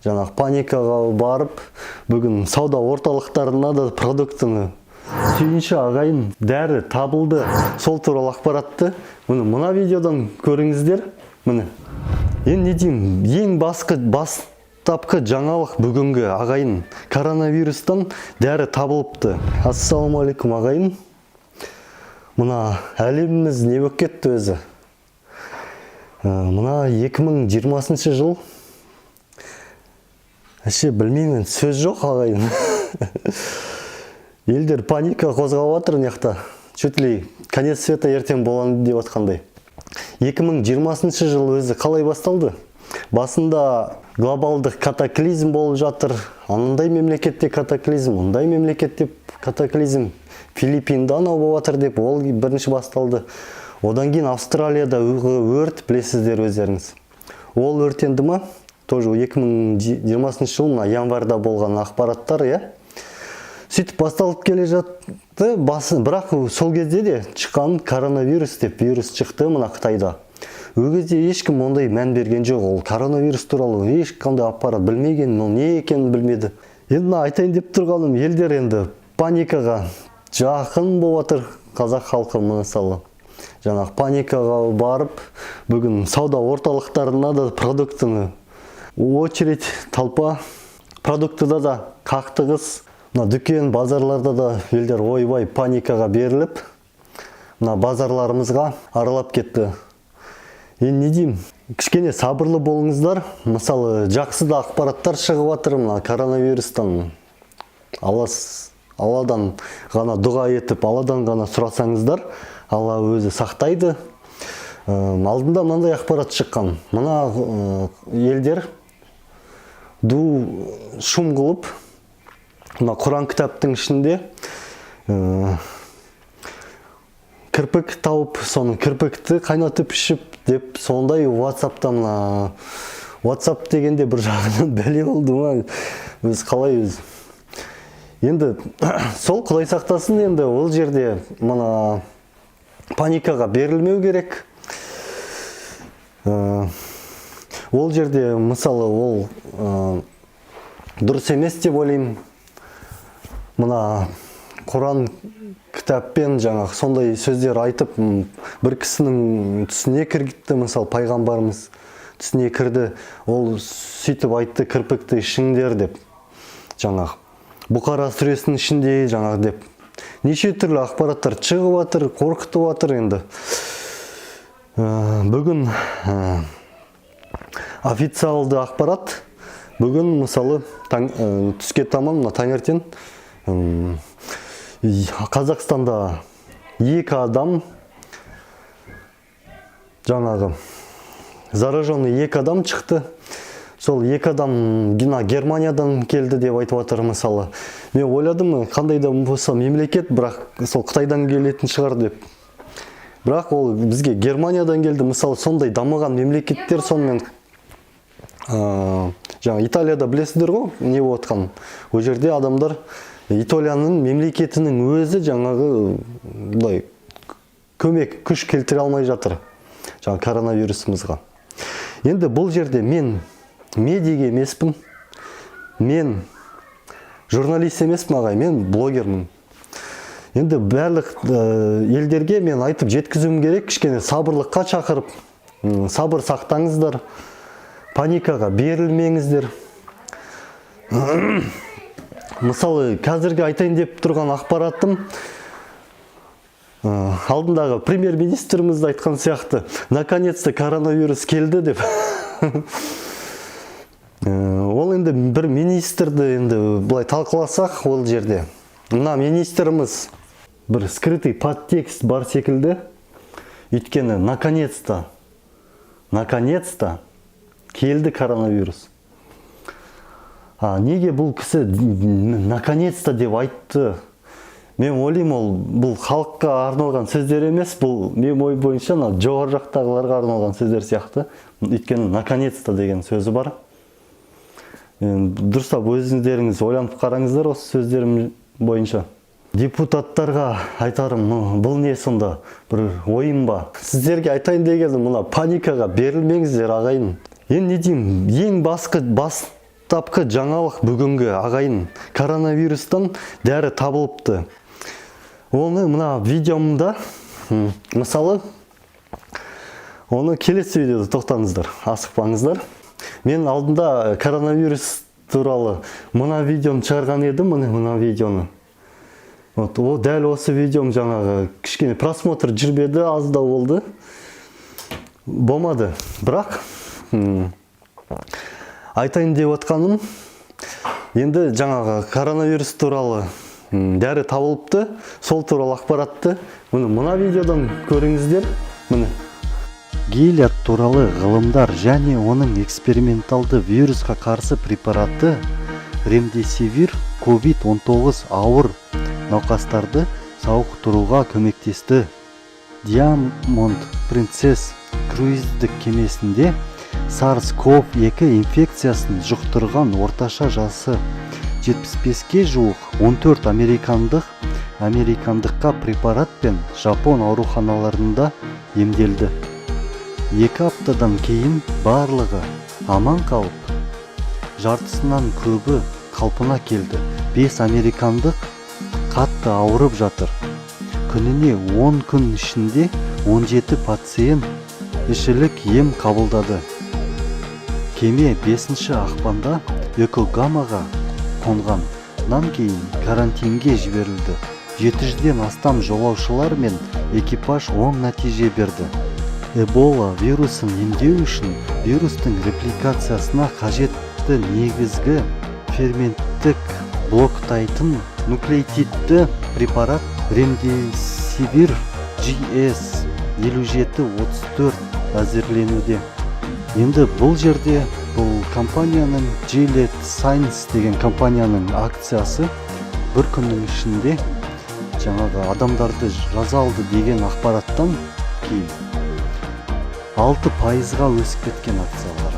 жаңағы паникаға барып, бүгін сауда орталықтарына да продуктыны сүйінші ағайын дәрі табылды. Сол туралы ақпаратты мына видеодан көріңіздер. Міне. Енді не деймін, ең бастапқы жаңалық бүгінгі ағайын. Коронавирустан дәрі табылыпты. Ассалаумағалейкум ағайын. Мына әлеміміз не болып кетті өзі? Мына 2020 жыл. Білмеймін, сөз жоқ ағайын. Елдер паника қозғап отыр мынаяқта. Чуть ли конец света ертең болған деп отқандай. 2020 жыл өзі қалай басталды? Басында глобалдық катаклизм болып жатыр. Анандай мемлекетте катаклизм, ондай мемлекетте катаклизм. Филиппинда анау болып жатыр деп ол бірінші басталды. Одан кейін Австралияда өрт, білесіздер өздеріңіз. Ол өртенді ма? Тоже 2020 жыл январда болған ақпараттар, иә? Сөйтіп басталып келе жатты, бірақ сол кезде де шыққан коронавирус деп вирус шықты мына Қытайда. Ол кезде ешкім ондай мән берген жоқ, ол коронавирус туралы ешқандай ақпарат білмеген, ол не екенін білмеді. Енді айтайын деп тұрғаным, елдер енді паникаға жақын болып отыр, қазақ халқы мысалы. Жаңағы паникаға барып, бүгін сауда орталықтарына да продуктыны очередь, толпа, продуктыда да қақтығыс. Дүкен, базарларда да елдер ойбай паникаға беріліп, базарларымызға аралап кетті. Енді не деймін, кішкене сабырлы болыңыздар. Мысалы, жақсы да ақпараттар шығып жатыр коронавирустан. Алладан ғана дұға етіп, Алладан ғана сұрасаңыздар, Алла өзі сақтайды. Алдында мынандай ақпарат шыққан. Мына елдер шум қылып, Құран кітаптың ішінде кірпік тауып, соны кірпікті қайнатып ішіп деп, сондай WhatsApp дегенде бір жағынан бәле болды ма? Өз қалай өз. Енді сол Құдай сақтасын, енді ол жерде мына паникаға берілмеу керек. Ол жерде, мысалы, ол дұрыс емес деп ойлаймын. Мына Құран кітаппен жаңағы сондай сөздер айтып, бір кісінің түсіне кіргітті, мысалы, пайғамбарымыз түсіне кірді, ол сөйтіп айтты, кірпікті ішіңдер деп. Жаңағы Бұқара сүресінің ішінде жаңағы деп. Неше түрлі ақпараттар шығып жатыр, қорқытып жатыр енді. Бүгін официалды ақпарат, бүгін мысалы түске таман таңертең Қазақстанда 2 адам, жаңағы зараженный 2 адам шықты. Сол 2 адам Германиядан келді деп айтып жатыр мысалы. Мен ойладым, қандай да болса мемлекет, бірақ сол Қытайдан келетін шығар деп. Бірақ ол бізге Германиядан келді. Мысалы, сондай дамыған мемлекеттер, сонымен жаңа Италияда білесіздер ғой, не болып жатқан. Ол жерде адамдар Италияның мемлекетінің өзі жаңағы көмек, күш келтіре алмай жатыр жаңа коронавирусымызға. Енді бұл жерде мен медиа емеспін, мен журналист емеспін ағай, мен блогермін. Енді барлық елдерге мен айтып жеткізуім керек, кішкене сабырлыққа шақырып, сабыр сақтаңыздар, паникаға берілмеңіздер. Мысалы, қазіргі айтайын деп тұрған ақпаратым, алдындағы премьер-министрімізді айтқан сияқты, наконец-то коронавирус келді деп. Ол енді бір министрді енді бұлай талқыласақ ол жерде. Мына министріміз бір скрытый подтекст бар секілді. Өйткені наконец-то келді коронавирус. Неге бұл кісі наконец-то деп айтты? Мен ойлаймын, бұл халыққа арналған сөздер емес, бұл мен ой бойынша жоғары жақтағыларға арналған сөздер сияқты. Өйткені наконец-то деген сөзі бар. Дұрыстап өзіңіздеріңіз ойланып қараңыздар осы сөздерім бойынша. Депутаттарға айтарым, бұл не сонда бір ойын ба? Сіздерге айтайын дегенім, мына паникаға берілмеңіздер ағайын. Енді не деймін, ең Тапқы жаңалық бүгінгі ағайын, коронавирустан дәрі табылыпты. Оны мына видеомда, мысалы, оны келесі видеода тоқтаңыздар, асықпаңыздар. Мен алдында коронавирус туралы мына видеоны шығарған едім, мына видеоны. О, дәл осы видеом жаңағы кішкене просмотр жүрбеді, аздау болды. Болмады. Бірақ айтайын деп отқаным, енді жаңағы коронавирус туралы дәрі табылыпты, сол туралы ақпаратты мына видеодан көріңіздер. Гилят туралы ғылымдар және оның эксперименталды вирусқа қарсы препараты ремдесивир COVID-19 ауыр науқастарды сауықтыруға көмектесті. Diamond Princess круиздік кемесінде SARS-CoV-2 инфекциясын жұқтырған орташа жасы 75-ке жуық 14 американдыққа препаратпен Жапон ауруханаларында емделді. 2 аптадан кейін барлығы аман қалып, жартысынан көбі қалпына келді. 5 американдық қатты ауырып жатыр. Күніне 10 күн ішінде 17 пациент ішілік ем қабылдады. Кеме 5 ақпанда Йокогамаға қонғаннан кейін карантинге жіберілді. 700-ден астам жолаушылар мен экипаж оң нәтиже берді. Эбола вирусын емдеу үшін вирустың репликациясына қажетті негізгі ферменттік блоктайтын нуклеотидті препарат ремдесивир GS5734 әзірленуде. Енді бұл жерде бұл компанияның Gilead Sciences деген компанияның акциясы бір күннің ішінде жаңағы адамдарды жазалды деген ақпараттан кейін 6%-ға өсіп кеткен акциялары.